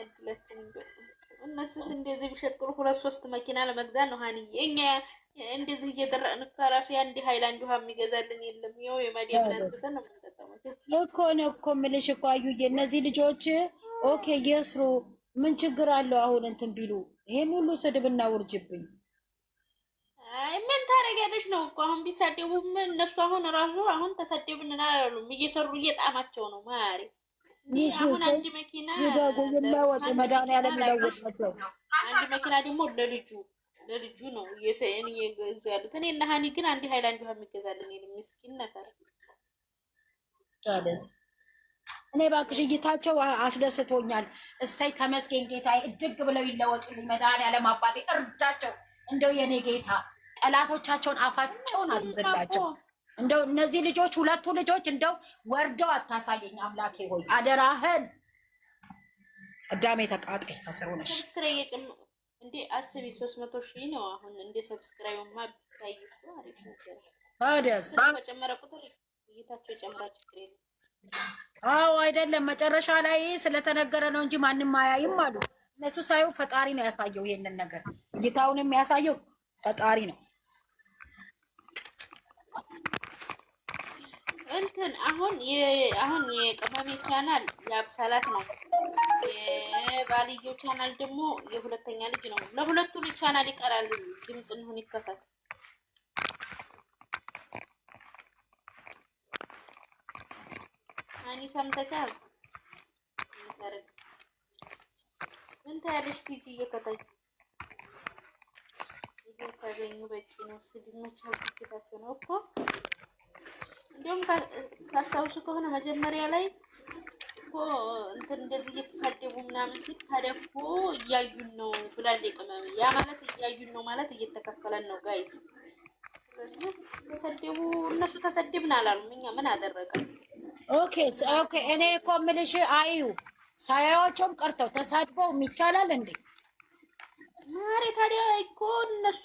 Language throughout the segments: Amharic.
ያድላችን እንደው እነሱስ እንደዚህ ቢሸቅሩ 2-3 መኪና ለመግዛት ነው ሀኒዬ። እኛ እንደዚህ እየደረቅን ከራሱ የአንድ ሃይላንድ ውሃ የሚገዛልን የለም። ይኸው የማዲያምን አንስተን ነው የምንጠጣው እኮ ነው እኮ የምልሽ እኮ አዩዬ፣ እነዚህ ልጆች ኦኬ የስሩ ምን ችግር አለው አሁን እንትን ቢሉ ይሄን ሁሉ ስድብና ውርጅብኝ። አይ ምን ታደርጊያለሽ ነው እኮ አሁን ቢሳደቡም እነሱ አሁን ራሱ አሁን ተሰደብን አላሉም። እየሰሩ እየጣማቸው ነው ማሪ። አሁን አንድ መኪና ይለወጥ መድኃኒዓለም ይለወጣቸው። አንድ መኪና ደግሞ ለልጁ ነው የሰን እየገዛሉት። እኔ እና ሀኒ ግን አንድ ሃይላንድ ውሃ የሚገዛልን የለም። ምስኪን ነበር ታደስ እኔ ባክሽ እይታቸው አስደስቶኛል። እሰይ ተመስገን ጌታዬ፣ እድግ ብለው ይለወጡልኝ መድኃኒዓለም አባቴ እርዳቸው። እንደው የኔ ጌታ ጠላቶቻቸውን አፋቸውን አዝንብላቸው። እንደው እነዚህ ልጆች ሁለቱ ልጆች እንደው ወርደው አታሳየኝ አምላኬ ሆይ አደራህን። ቅዳሜ ተቃጣይ ተሰሩ ነሽ እንዴ አስቢ 300,000 ነው አሁን። እንደ ሰብስክራይብ ማብታይ አሪፍ ነገር ታዲያስ በጨመረ ቁጥር እይታቸው ይጨምራል። ችግር የለም። አዎ አይደለም መጨረሻ ላይ ስለተነገረ ነው እንጂ ማንም አያይም አሉ እነሱ። ሳይው ፈጣሪ ነው ያሳየው ይሄንን ነገር። እይታውን የሚያሳየው ፈጣሪ ነው። እንትን አሁን የቅመሜ ቻናል የአብሳላት ነው። የባልየው ቻናል ደግሞ የሁለተኛ ልጅ ነው። ለሁለቱ ልጅ ቻናል ይቀራል። ድምጽ እንሁን ይከፈት። አኒ ሰምተሻል? ምን ታያለሽ? ቲጂ እየከታይ ታገኙ በቂ ነው። ስድመቻ ግዴታቸው ነው እኮ። እንዲሁም ታስታውሱ ከሆነ መጀመሪያ ላይ እኮ እንትን እንደዚህ እየተሳደቡ ምናምን ሲል ታዲያ እኮ እያዩን ነው ብላለች ቅመም። ያ ማለት እያዩን ነው ማለት እየተከፈለን ነው ጋይስ። ስለዚህ ተሰደቡ እነሱ ተሰደብን አላሉም። እኛ ምን አደረገን? ኦኬ እኔ እኮ የምልሽ አዩ ሳያቸውም ቀርተው ተሳድበው ይቻላል እንዴ? ማሬ ታዲያ እኮ እነሱ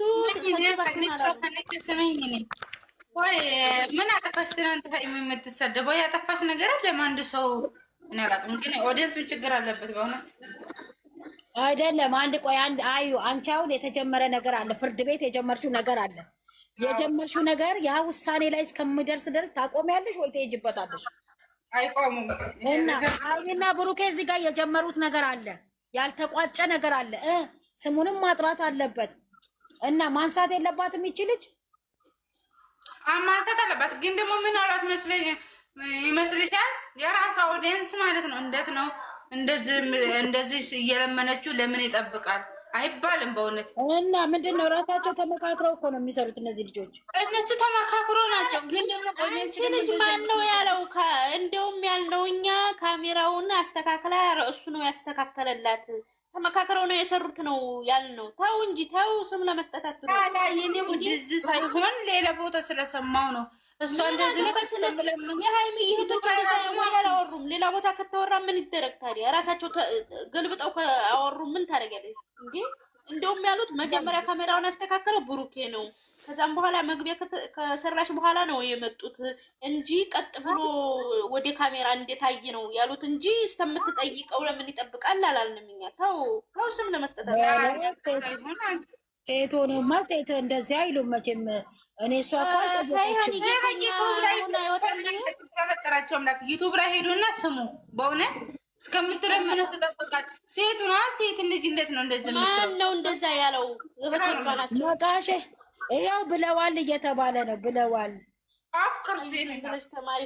ወይ ምን አጠፋሽ? ትናንት የምትሰደበው ያጠፋሽ ነገር አለ አንድ ሰው እኔ አላውቅም፣ ግን ኦዲየንስ ችግር አለበት በእውነት አይደለም። አንድ አዩ አንቺ አሁን የተጀመረ ነገር አለ፣ ፍርድ ቤት የጀመርሽው ነገር አለ። የጀመርሽው ነገር ያ ውሳኔ ላይ እስከሚደርስ ድረስ ታቆሚያለሽ ወይ ትሄጂበታለሽ? አይቆሙም። እና ብሩኬ እዚህ ጋር የጀመሩት ነገር አለ፣ ያልተቋጨ ነገር አለ። ስሙንም ማጥራት አለበት እና ማንሳት የለባትም ይችልች ማንሳት አለባት። ግን ደግሞ ምን አላት ይመስልሻል? የራሷ ኦዲየንስ ማለት ነው። እንዴት ነው እንደዚህ እየለመነችው ለምን ይጠብቃል አይባልም በእውነት። እና ምንድን ነው ራሳቸው ተመካክረው እኮ ነው የሚሰሩት እነዚህ ልጆች። እነሱ ተመካክሮ ናቸው። ግን ደግሞ ልጅ ማን ነው ያለው? እንደውም ያልነው እኛ ካሜራውን አስተካክላ እሱ ነው ያስተካከለላት። ተመካክረው ነው የሰሩት ነው ያልነው። ተው እንጂ ተው፣ ስም ለመስጠት አትሩ። የኔ ውድዝ ሳይሆን ሌላ ቦታ ስለሰማው ነው እሷ እንደዚህ የሃይሚ ይሄቶች አላወሩም። ሌላ ቦታ ከተወራ ምን ይደረግ ታዲያ? ራሳቸው ገልብጠው ካወሩ ምን ታደርጊያለሽ እንዴ? እንደውም ያሉት መጀመሪያ ካሜራውን ያስተካከለው ብሩኬ ነው። ከዛም በኋላ መግቢያ ከሰራሽ በኋላ ነው የመጡት እንጂ ቀጥ ብሎ ወደ ካሜራ እንደታየ ነው ያሉት እንጂ እስከምትጠይቀው ለምን ይጠብቃል አላልንም እኛ። ተው ስም ለመስጠት ሴት ሆነማ ሴት እንደዚህ አይሉም መቼም። እኔ እሷ ፈጠራቸው አምላክ ዩቱብ ላይ ሄዱና ስሙ በእውነት እስከምትለምነ ተጠብቃል። ሴቱ ነ ሴት ልጅ እንዴት ነው እንደዚህ? ማን ነው እንደዛ ያለው? መቃሽ ይኸው ብለዋል እየተባለ ነው ብለዋል። ብለሽ ተማሪ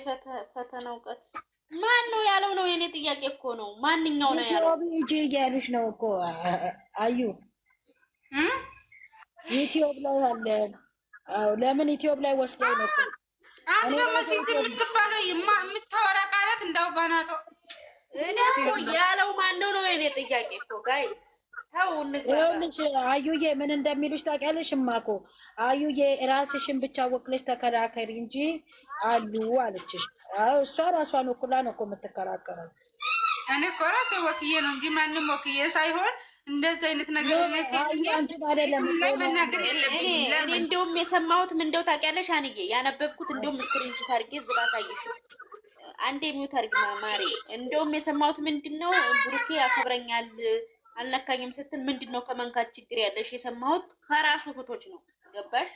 ፈተናው ቀን ማን ነው ያለው ነው የኔ ጥያቄ እኮ ነው። ማንኛው ነው ያለው? ሂጂ እያሉሽ ነው እኮ አዩ ዩቲዩብ ላይ አለ። አዎ ለምን ዩቲዩብ ላይ ወስደው ነው? አንተ መሲስ የምትባለው የምታወራ ቃላት እንዳው ባናቶ እኔ እኮ ያለው ማን ነው የኔ ጥያቄ እኮ ጋይስ። ታው እንግዲህ አዩዬ ምን እንደሚሉሽ ታውቂያለሽ? እማኮ አዩዬ ራስሽን ብቻ ወክለሽ ተከራከሪ እንጂ አሉ አለችሽ። አዎ እሷ ራሷን ወክላ ነው እኮ የምትከራከረው። እኔ እኮ ራሴ ወክዬ ነው እንጂ ማንም ወክዬ ሳይሆን እንደዚህ አይነት ነገር መናገር የለብኝም። እኔ እንደውም የሰማሁት ምን እንደው ታውቂያለሽ አንዬ ያነበብኩት እንደውም ስክሪንሾት አድርጌ ዝጋ ታይሽ አንዴ የሚውት አድርጊ ማሪ። እንደውም የሰማሁት ምንድነው ብሩኬ ያከብረኛል አልነካኝም ስትል ምንድነው ከመንካት ችግር ያለሽ? የሰማሁት ከራሱ እህቶች ነው። ገባሽ?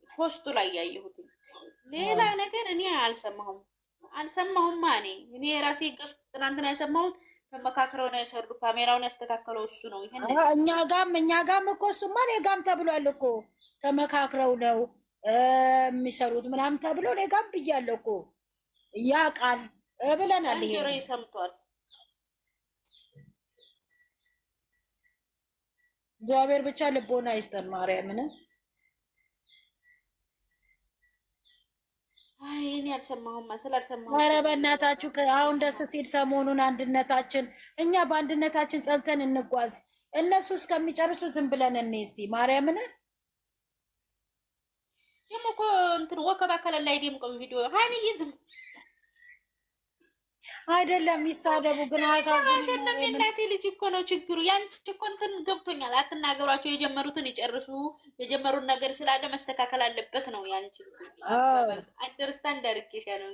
ፖስቱ ላይ ያየሁት ሌላ ነገር እኔ አልሰማሁም። እኔ የራሴ ገስ ትናንትና የሰማሁት ተመካክረው ነው የሰሩ። ካሜራውን ያስተካከለው እሱ ነው። ይሄን እኛ ጋም እኮ እሱማ እኔ ጋም ተብሏል እኮ ተመካክረው ነው የሚሰሩት ምናምን ተብሎ እኔ ጋም ብያለሁ እኮ ያ ቃል ብለናል። ይሄ ሰምቷል። እግዚአብሔር ብቻ ልቦና ይስጠን ማርያምን። እኔ አልሰማሁም ስላልሰማሁ። ኧረ በእናታችሁ አሁን ደስ ሲል ሰሞኑን አንድነታችን፣ እኛ በአንድነታችን ጸንተን እንጓዝ። እነሱ እስከሚጨርሱ ዝም ብለን እኔ እስቲ ማርያምን ደግሞ እኮ እንትን ወከባ ከለል ላይ ደምቆም ቪዲዮ ሀይንዬ ዝም አይደለም ይሳደቡ ግን አሳዘነም። የእናቴ ልጅ እኮ ነው ችግሩ። ያንቺ እኮ እንትን ገብቶኛል። አትናገሯቸው፣ የጀመሩትን ይጨርሱ። የጀመሩን ነገር ስላለ መስተካከል አለበት ነው ያንቺ። አንደርስታንድ አድርጌሻ ነው።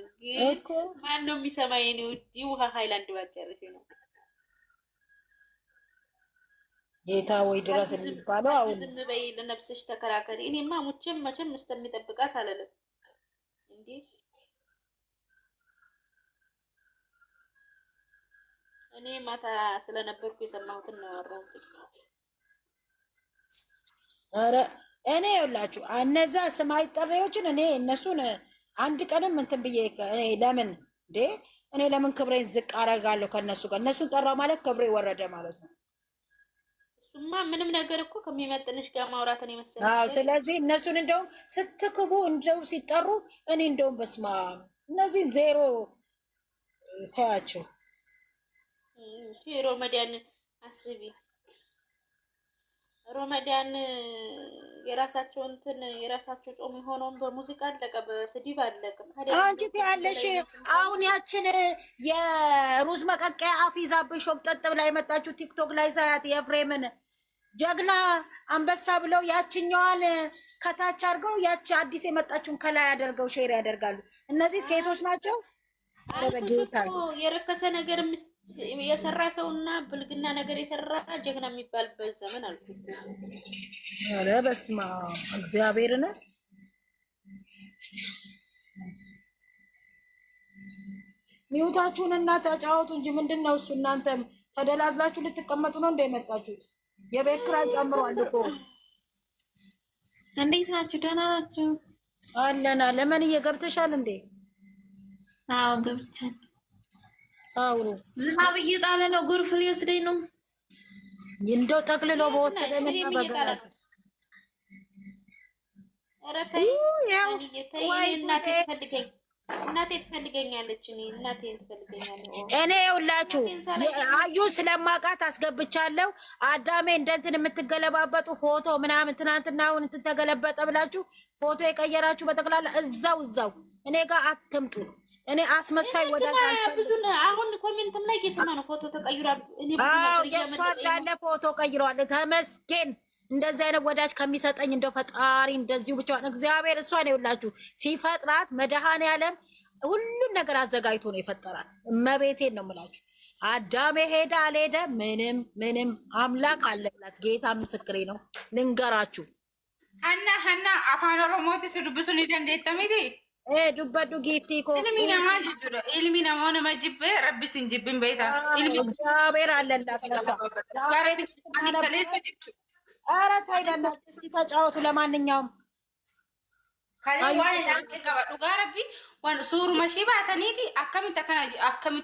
ግን ማን ነው የሚሰማኝ? ነው ውሃ ሃይላንድ ባጨርሽ ነው ጌታ ወይ ድረስ የሚባለው። አሁን ዝም በይ፣ ለነፍስሽ ተከራከሪ። እኔማ ሙቼም መቼም እስከሚጠብቃት አለለም እንዴ። እኔ ማታ ስለነበርኩ የሰማሁትን ነው ያወራሁት። ኧረ እኔ ይኸውላችሁ እነዛ ስም አይጠሪዎችን እኔ እነሱን አንድ ቀንም እንትን ብዬ እኔ ለምን እንዴ እኔ ለምን ክብሬን ዝቅ አደርጋለሁ ከእነሱ ጋር? እነሱን ጠራው ማለት ክብሬ ወረደ ማለት ነው። እሱማ ምንም ነገር እኮ ከሚመጥንሽ ጋር ማውራትን የመሰለ። አዎ ስለዚህ እነሱን እንደውም ስትክቡ እንደው ሲጠሩ እኔ እንደውም በስማ እነዚህን ዜሮ ተያቸው። ሮመዳን አስቢ፣ ሮመዳን የራሳቸው እንትን የራሳቸው ጾም የሆነውን በሙዚቃ አለቀ፣ በስድብ አለቀ። አንቺ ትያለሽ አሁን ያችን የሩዝ መቀቀያ አፍ ይዛብን ሾምጠጥ ብላ የመጣችው ቲክቶክ ላይ ሳያት የፍሬምን ጀግና አንበሳ ብለው ያችኛዋን ከታች አድርገው ያቺ አዲስ የመጣችውን ከላይ አደርገው ሼር ያደርጋሉ። እነዚህ ሴቶች ናቸው። የረከሰ ነገር የሰራ ሰውና ብልግና ነገር የሰራ ጀግና የሚባልበት ዘመን አልኩ። ኧረ በስመ አብ እግዚአብሔርን ሚውታችሁን እና ተጫወቱ እንጂ ምንድን ነው እሱ? እናንተም ተደላድላችሁ ልትቀመጡ ነው እንደመጣችሁት? የቤት ኪራይ ጨምሯል እኮ። እንዴት ናችሁ? ደህና ናችሁ? አለና ለምን እየገብተሻል እንዴ? አዎ ገብቻለሁ። አውሩ ዝናብ እየጣለ ነው። ጎርፍ ሊወስደኝ ነው። እንደው ጠቅልሎ በወሰደ ምን ያበጋል? ኧረ ተይ እናቴ ትፈልገኛለች። እናቴ ትፈልገኛለች። እኔ ይኸውላችሁ አዩ ስለማውቃት አስገብቻለሁ። አዳሜ እንደንትን የምትገለባበጡ ፎቶ ምናምን ትናንትና አሁን እንትን ተገለበጠ ብላችሁ ፎቶ የቀየራችሁ በጠቅላላ እዛው እኔ ጋር አትምጡ። እኔ አስመሳይ ወዳጅ ብዙን አሁን ኮሜንትም ላይ እየሰማ ነው። ፎቶ ተቀይሯል። እኔ የእሷ እንዳለ ፎቶ ቀይሯል። ተመስገን። እንደዚህ አይነት ወዳጅ ከሚሰጠኝ እንደው ፈጣሪ እንደዚሁ ብቻዋን እግዚአብሔር እሷን ይኸውላችሁ ሲፈጥራት መድኃኔዓለም ሁሉም ነገር አዘጋጅቶ ነው የፈጠራት። እመቤቴን ነው የምላችሁ። አዳሜ ሄደ አልሄደ ምንም አምላክ አለላት። ጌታ ምስክሬ ነው። ልንገራችሁ ሀና አፋን ኦሮሞቲ ስዱብሱን ደንዴተሚቲ ዱበዱ ጊፍቲ ኮ ኢልሚ ነሞነ መጅብ ረቢስን ጅብን ቤታ እግዚአብሔር አለላት። ኧረ ተይ በእናትሽ እስኪ ተጫወቱ። ለማንኛውም dhugaa rabbi suuruma ishii baataniiti akkamitti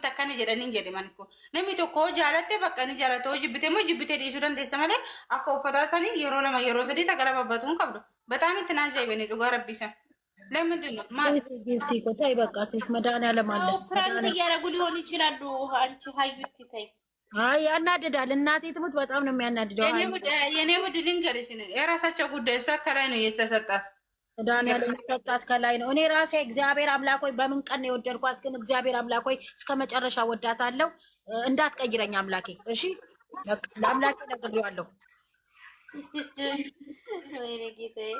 akkana jedhaniin jedhaman ko namni tokko jaalatte bakka ni jaalatte hoo jibbite immoo jibbite dhiisuu dandeessa malee akka uffataa sanii yeroo lama yeroo sadii tagala babbatuun qabdu በጣም እንትን ዘይበኔ dhugaa rabbi san ለምንድን ነው ጊፍቲ እኮ ተይ በቃ መድኃኒዓለም አለ። ፕራንክ እያደረጉ ሊሆን ይችላሉ። አንቺ ሀዩቲ ተይ። አይ ያናድዳል። እናቴ ትሙት በጣም ነው የሚያናድደው። የኔ ውድ ልንገርሽ የራሳቸው ጉዳይ። እሷ ከላይ ነው የተሰጣት መድኃኒዓለም የተሰጣት ከላይ ነው። እኔ ራሴ እግዚአብሔር አምላክ ሆይ በምን ቀን ነው የወደድኳት? ግን እግዚአብሔር አምላክ ሆይ እስከ መጨረሻ ወዳታለሁ። እንዳትቀይረኝ አምላኬ። እሺ በቃ ለአምላኬ ነግሬዋለሁ። ወይኔ ጌታዬ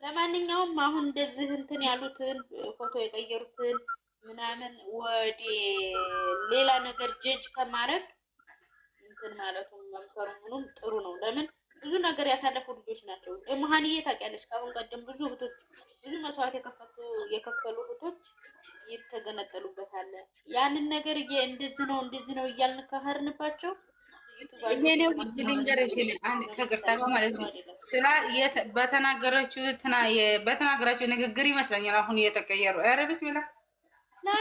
ለማንኛውም አሁን እንደዚህ እንትን ያሉትን ፎቶ የቀየሩትን ምናምን ወደ ሌላ ነገር ጀጅ ከማድረግ እንትን ማለቱ መምከሩ ምኑም ጥሩ ነው። ለምን ብዙ ነገር ያሳለፉ ልጆች ናቸው። ደግሞ ሀኒዬ ታውቂያለሽ፣ ከአሁን ቀደም ብዙ እህቶች ብዙ መስዋዕት የከፈሉ እህቶች ይተገነጠሉበታል። ያንን ነገር እንደዚህ ነው እያልን ከሀርንባቸው እኔ ውድ ልንገርሽ አንድ ከቅርታ ጋር ማለት ነው ስላ በተናገራችሁ ንግግር ይመስለኛል አሁን እየተቀየሩ። ኧረ ቢስሚላ ና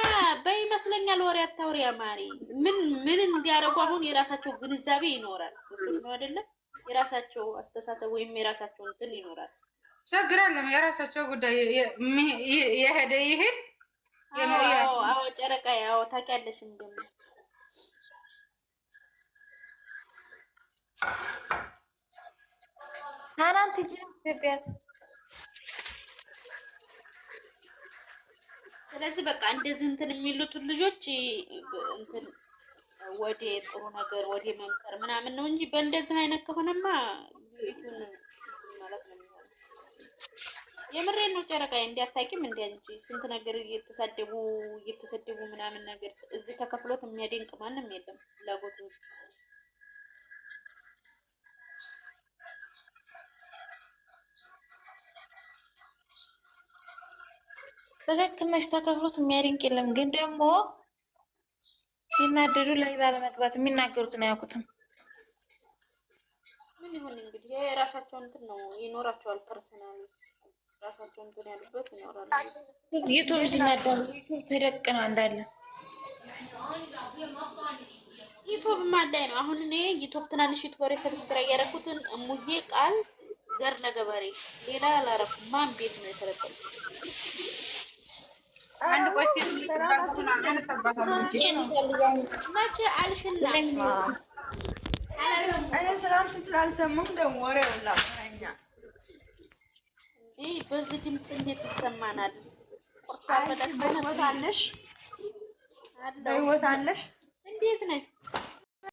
በይመስለኛል። ወሬ አታውሪ አማሪ። ምን እንዲያደርጉ አሁን የራሳቸው ግንዛቤ ይኖራል ነው አይደለም? የራሳቸው አስተሳሰብ ወይም የራሳቸው እንትን ይኖራል። ችግር የለም። የራሳቸው ጉዳይ የሄደ ይሄድ። አዎ ጨረቃ ያው ታውቂያለሽ እንደም ሃናን ትጂ ኢትዮጵያት። ስለዚህ በቃ እንደዚህ እንትን የሚሉትን ልጆች እንትን ወደ ጥሩ ነገር ወደ መምከር ምናምን ነው እንጂ በእንደዚህ አይነት ከሆነማ ልጅቱን ማለት ነው የሚሆነው። የምሬን ነው ጨረቃዬ። እንዲያታቂም እንዲያንቺ ስንት ነገር እየተሰደቡ ምናምን ነገር እዚህ ተከፍሎት የሚያደንቅ ማንም የለም። ፍላጎቱ ትክክል ነሽ። ተከፍሎት የሚያደንቅ የለም። ግን ደግሞ ሲናደዱ ላይ ባለመግባት የሚናገሩትን አያውቁትም። ምን ይሁን እንግዲህ የራሳቸው እንትን ነው ይኖራቸዋል። ፐርሰናል ራሳቸው እንትን ያሉበት ይኖራሉ። ዩቱብ ሲናደዱ ዩቱብ ተደቅና እንዳለ ዩቱብ ማላይ ነው። አሁን እኔ ዩቱብ ትናንሽ ዩቱበሬ ሰብስክራይብ ያደረኩትን እሙዬ ቃል ዘር ለገበሬ ሌላ አላረኩም። ማን ቤት ነው የተለቀቀው? አንድ ቆይት መቼ አልሽና እኔ ሰላም ስትል አልሰማሁም። ደግሞ ወሬው ላማኛ እንዴ በዚህ ድምጽ እንዴት ይሰማናል? በህይወት አለሽ? እንዴት ነሽ?